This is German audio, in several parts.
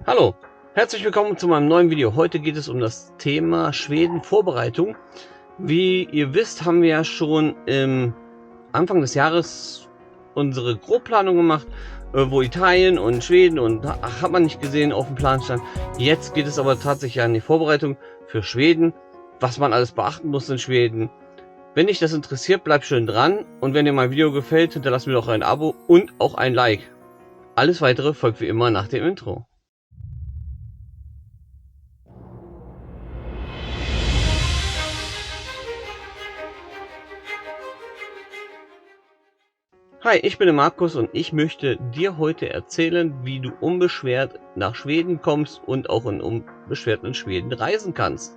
Hallo, herzlich willkommen zu meinem neuen Video. Heute geht es um das Thema Schweden-Vorbereitung. Wie ihr wisst, haben wir ja schon im Anfang des Jahres unsere Grobplanung gemacht, wo Italien und Schweden und hat man nicht gesehen auf dem Plan stand. Jetzt geht es aber tatsächlich an die Vorbereitung für Schweden, was man alles beachten muss in Schweden. Wenn dich das interessiert, bleib schön dran und wenn dir mein Video gefällt, hinterlass mir doch ein Abo und auch ein Like. Alles weitere folgt wie immer nach dem Intro. Hi, ich bin der Markus und ich möchte dir heute erzählen, wie du unbeschwert nach Schweden kommst und auch unbeschwert in Schweden reisen kannst.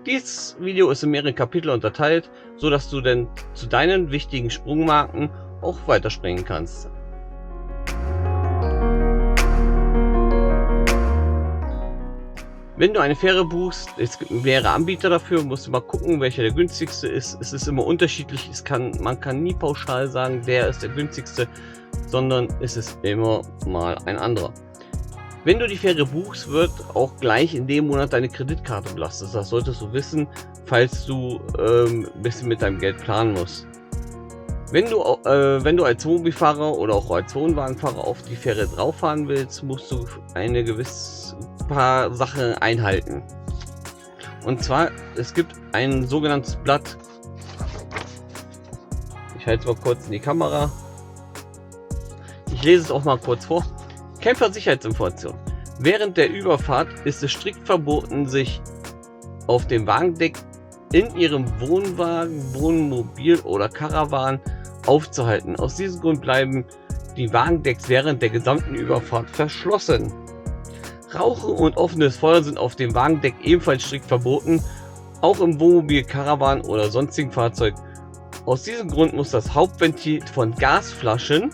Dieses Video ist in mehrere Kapitel unterteilt, so dass du dann zu deinen wichtigen Sprungmarken auch weiterspringen kannst. Wenn du eine Fähre buchst, es gibt mehrere Anbieter dafür, musst du mal gucken, welcher der günstigste ist. Es ist immer unterschiedlich, man kann nie pauschal sagen, der ist der günstigste, sondern es ist immer mal ein anderer. Wenn du die Fähre buchst, wird auch gleich in dem Monat deine Kreditkarte belastet. Das solltest du wissen, falls du ein bisschen mit deinem Geld planen musst. Wenn du als Wohnmobilfahrer oder auch als Wohnwagenfahrer auf die Fähre drauf fahren willst, musst du eine gewisse paar Sachen einhalten. Und zwar, es gibt ein sogenanntes Blatt. Ich halte es mal kurz in die Kamera. Ich lese es auch mal kurz vor. Camper-Sicherheitsinformation. Während der Überfahrt ist es strikt verboten, sich auf dem Wagendeck in ihrem Wohnwagen, Wohnmobil oder Karawan aufzuhalten. Aus diesem Grund bleiben die Wagendecks während der gesamten Überfahrt verschlossen. Rauchen und offenes Feuer sind auf dem Wagendeck ebenfalls strikt verboten, auch im Wohnmobil, Karawan oder sonstigen Fahrzeug. Aus diesem Grund muss das Hauptventil von Gasflaschen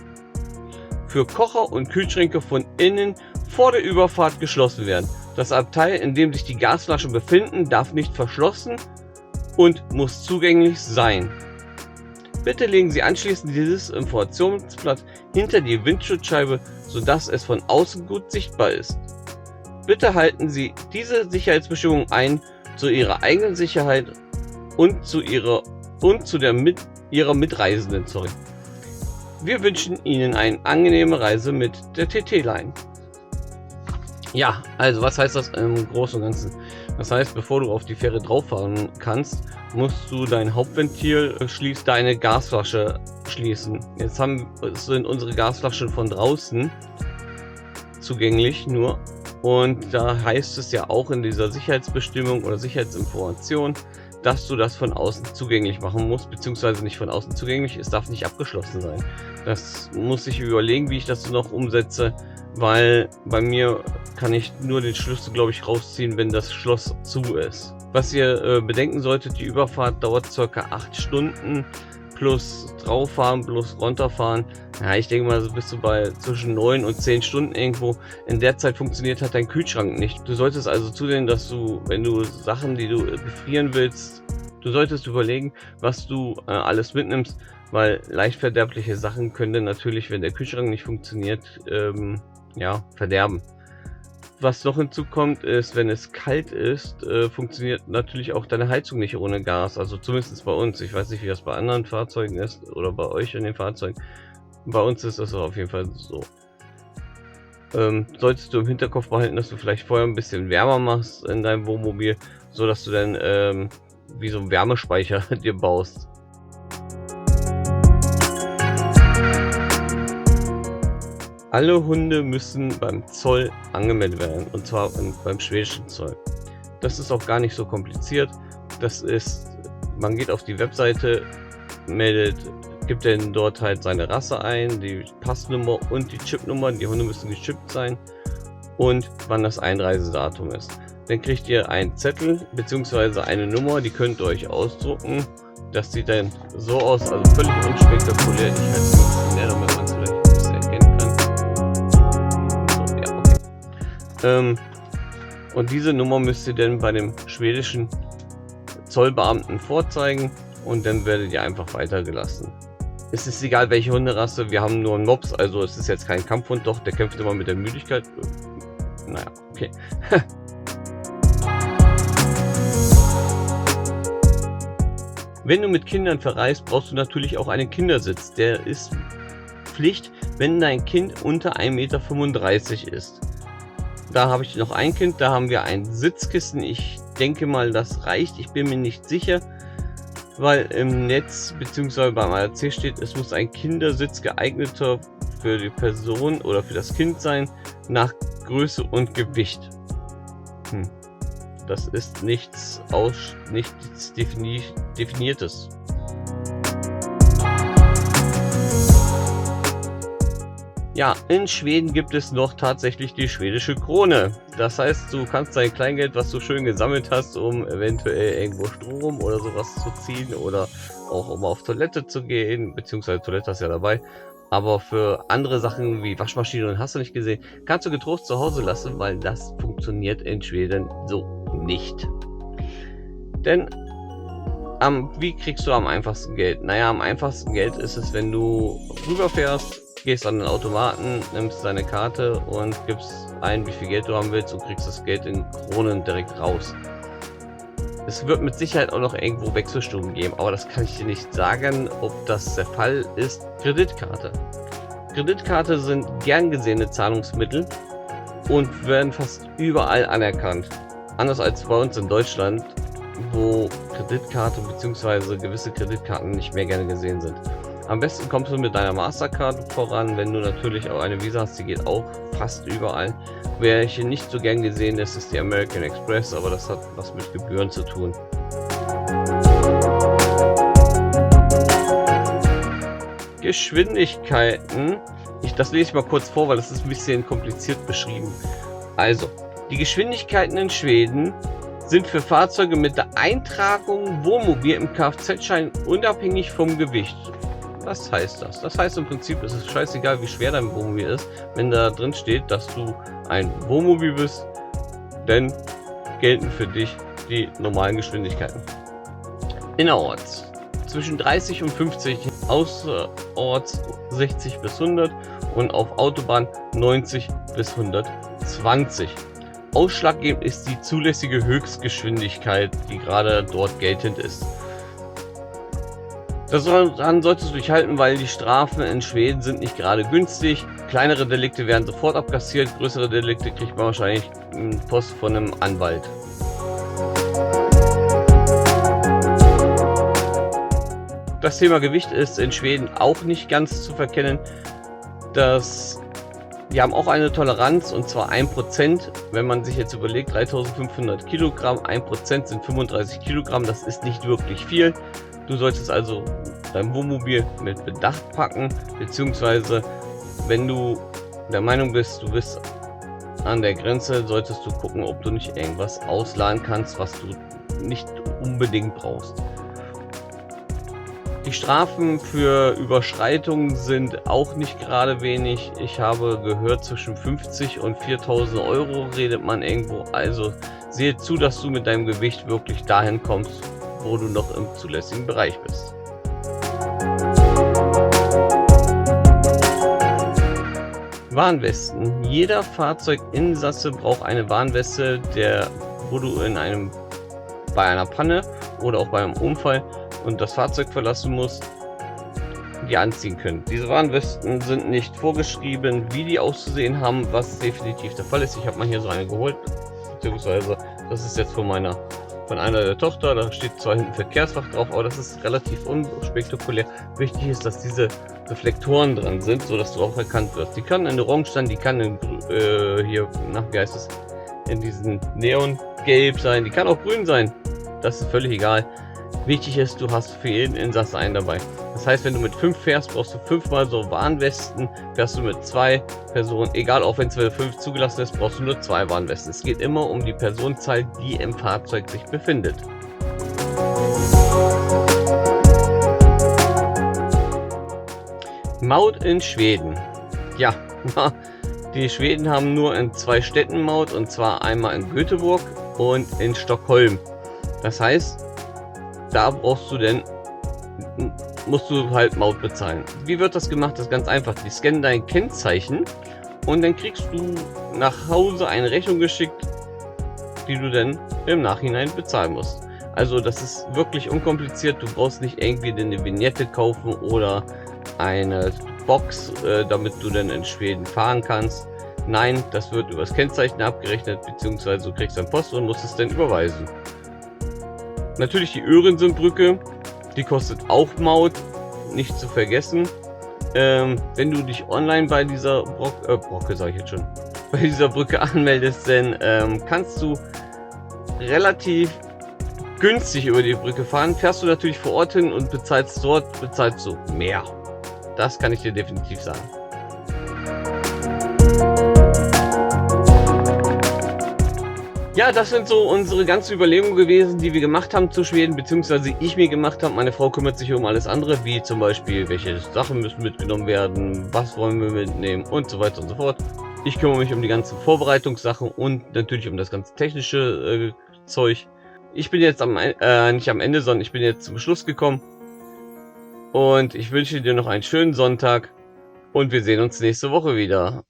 für Kocher und Kühlschränke von innen vor der Überfahrt geschlossen werden. Das Abteil, in dem sich die Gasflaschen befinden, darf nicht verschlossen und muss zugänglich sein. Bitte legen Sie anschließend dieses Informationsblatt hinter die Windschutzscheibe, sodass es von außen gut sichtbar ist. Bitte halten Sie diese Sicherheitsbestimmungen ein zu Ihrer eigenen Sicherheit und zu Ihrer Mitreisenden. Wir wünschen Ihnen eine angenehme Reise mit der TT-Line. Ja, also was heißt das im Großen und Ganzen? Das heißt, bevor du auf die Fähre drauf fahren kannst, musst du dein Hauptventil schließen, deine Gasflasche schließen. Jetzt sind unsere Gasflaschen von draußen zugänglich nur. Und da heißt es ja auch in dieser Sicherheitsbestimmung oder Sicherheitsinformation, dass du das von außen zugänglich machen musst, beziehungsweise nicht von außen zugänglich, es darf nicht abgeschlossen sein. Das muss ich überlegen, wie ich das noch umsetze, weil bei mir kann ich nur den Schlüssel, glaube ich, rausziehen, wenn das Schloss zu ist. Was ihr bedenken solltet, die Überfahrt dauert ca. 8 Stunden plus drauffahren plus runterfahren. Ja, ich denke mal, so bist du bei zwischen 9 und 10 Stunden irgendwo. In der Zeit funktioniert halt dein Kühlschrank nicht. Du solltest also zusehen, dass du, wenn du Sachen, die du gefrieren willst, du solltest überlegen, was du alles mitnimmst, weil leicht verderbliche Sachen können natürlich, wenn der Kühlschrank nicht funktioniert, ja, verderben. Was noch hinzukommt ist, wenn es kalt ist, funktioniert natürlich auch deine Heizung nicht ohne Gas. Also zumindest bei uns. Ich weiß nicht, wie das bei anderen Fahrzeugen ist oder bei euch in den Fahrzeugen. Bei uns ist das auf jeden Fall so. Solltest du im Hinterkopf behalten, dass du vielleicht vorher ein bisschen wärmer machst in deinem Wohnmobil, so dass du dann wie so einen Wärmespeicher dir baust. Alle Hunde müssen beim Zoll angemeldet werden, und zwar beim schwedischen Zoll. Das ist auch gar nicht so kompliziert. Das ist, man geht auf die Webseite, gibt dann dort halt seine Rasse ein, die Passnummer und die Chipnummer. Die Hunde müssen gechippt sein und wann das Einreisedatum ist. Dann kriegt ihr einen Zettel bzw. eine Nummer, die könnt ihr euch ausdrucken. Das sieht dann so aus, also völlig unspektakulär. Ich halte es ein bisschen näher, damit man es vielleicht ein bisschen erkennen kann. Und diese Nummer müsst ihr dann bei dem schwedischen Zollbeamten vorzeigen und dann werdet ihr einfach weitergelassen. Es ist egal, welche Hunderasse, wir haben nur einen Mops, also es ist jetzt kein Kampfhund, doch der kämpft immer mit der Müdigkeit. naja, okay. Wenn du mit Kindern verreist, brauchst du natürlich auch einen Kindersitz. Der ist Pflicht, wenn dein Kind unter 1,35 Meter ist. Da habe ich noch ein Kind, da haben wir ein Sitzkissen. Ich denke mal, das reicht. Ich bin mir nicht sicher, weil im Netz bzw. beim ARC steht, es muss ein Kindersitz geeigneter für die Person oder für das Kind sein, nach Größe und Gewicht. Das ist nichts Definiertes. Ja, in Schweden gibt es noch tatsächlich die schwedische Krone. Das heißt, du kannst dein Kleingeld, was du schön gesammelt hast, um eventuell irgendwo Strom oder sowas zu ziehen oder auch um auf Toilette zu gehen, beziehungsweise Toilette hast du ja dabei. Aber für andere Sachen wie Waschmaschine und hast du nicht gesehen, kannst du getrost zu Hause lassen, weil das funktioniert in Schweden so nicht. Denn wie kriegst du am einfachsten Geld? Naja, am einfachsten Geld ist es, wenn du rüberfährst, gehst an den Automaten, nimmst deine Karte und gibst ein, wie viel Geld du haben willst und kriegst das Geld in Kronen direkt raus. Es wird mit Sicherheit auch noch irgendwo Wechselstuben geben, aber das kann ich dir nicht sagen, ob das der Fall ist. Kreditkarte. Kreditkarte sind gern gesehene Zahlungsmittel und werden fast überall anerkannt. Anders als bei uns in Deutschland, wo Kreditkarte bzw. gewisse Kreditkarten nicht mehr gerne gesehen sind. Am besten kommst du mit deiner Mastercard voran, wenn du natürlich auch eine Visa hast, die geht auch fast überall. Welche nicht so gern gesehen ist, ist die American Express, aber das hat was mit Gebühren zu tun. Geschwindigkeiten. Das lese ich mal kurz vor, weil das ist ein bisschen kompliziert beschrieben. Also, die Geschwindigkeiten in Schweden sind für Fahrzeuge mit der Eintragung Wohnmobil im Kfz-Schein unabhängig vom Gewicht. Was heißt das? Das heißt im Prinzip, es ist scheißegal, wie schwer dein Wohnmobil ist, wenn da drin steht, dass du ein Wohnmobil bist, denn gelten für dich die normalen Geschwindigkeiten. Innerorts zwischen 30 und 50, außerorts 60 bis 100 und auf Autobahn 90 bis 120. Ausschlaggebend ist die zulässige Höchstgeschwindigkeit, die gerade dort geltend ist. Daran solltest du dich halten, weil die Strafen in Schweden sind nicht gerade günstig. Kleinere Delikte werden sofort abkassiert, größere Delikte kriegt man wahrscheinlich Post von einem Anwalt. Das Thema Gewicht ist in Schweden auch nicht ganz zu verkennen. Die haben auch eine Toleranz und zwar 1%. Wenn man sich jetzt überlegt, 3500 Kilogramm, 1% sind 35 Kilogramm, das ist nicht wirklich viel. Du solltest also dein Wohnmobil mit Bedacht packen, beziehungsweise wenn du der Meinung bist, du bist an der Grenze, solltest du gucken, ob du nicht irgendwas ausladen kannst, was du nicht unbedingt brauchst. Die Strafen für Überschreitungen sind auch nicht gerade wenig. Ich habe gehört, zwischen 50 und 4000 Euro redet man irgendwo. Also sehe zu, dass du mit deinem Gewicht wirklich dahin kommst, wo du noch im zulässigen Bereich bist. Warnwesten. Jeder Fahrzeuginsasse braucht eine Warnweste, wo du bei einer Panne oder auch bei einem Unfall und das Fahrzeug verlassen musst, die anziehen können. Diese Warnwesten sind nicht vorgeschrieben, wie die auszusehen haben, was definitiv der Fall ist. Ich habe mal hier so eine geholt, beziehungsweise das ist jetzt von einer der Tochter, da steht zwar hinten Verkehrsfach drauf, aber das ist relativ unspektakulär. Wichtig ist, dass diese Reflektoren dran sind, so dass du auch erkannt wirst. Die kann in Orange sein, die kann in in diesem Neongelb sein, die kann auch grün sein. Das ist völlig egal. Wichtig ist, du hast für jeden Insasse einen dabei. Das heißt, wenn du mit 5 fährst, brauchst du 5-mal so Warnwesten. Fährst du mit 2 Personen, egal, auch wenn es 5 zugelassen ist, brauchst du nur 2 Warnwesten. Es geht immer um die Personenzahl, die im Fahrzeug sich befindet. Maut in Schweden. Ja, die Schweden haben nur in 2 Städten Maut, und zwar einmal in Göteborg und in Stockholm. Das heißt, da musst du halt Maut bezahlen. Wie wird das gemacht? Das ist ganz einfach. Die scannen dein Kennzeichen und dann kriegst du nach Hause eine Rechnung geschickt, die du dann im Nachhinein bezahlen musst. Also das ist wirklich unkompliziert. Du brauchst nicht irgendwie eine Vignette kaufen oder eine Box, damit du dann in Schweden fahren kannst. Nein, das wird übers Kennzeichen abgerechnet, beziehungsweise du kriegst dann Post und musst es dann überweisen. Natürlich die Öresundbrücke, die kostet auch Maut, nicht zu vergessen. Wenn du dich online bei dieser Brocke sage ich jetzt schon, bei dieser Brücke anmeldest, dann kannst du relativ günstig über die Brücke fahren. Fährst du natürlich vor Ort hin und bezahlst du mehr. Das kann ich dir definitiv sagen. Ja, das sind so unsere ganzen Überlegungen gewesen, die wir gemacht haben zu Schweden, beziehungsweise ich mir gemacht habe. Meine Frau kümmert sich um alles andere, wie zum Beispiel, welche Sachen müssen mitgenommen werden, was wollen wir mitnehmen und so weiter und so fort. Ich kümmere mich um die ganzen Vorbereitungssachen und natürlich um das ganze technische Zeug. Ich bin jetzt nicht am Ende, sondern ich bin jetzt zum Schluss gekommen. Und ich wünsche dir noch einen schönen Sonntag und wir sehen uns nächste Woche wieder.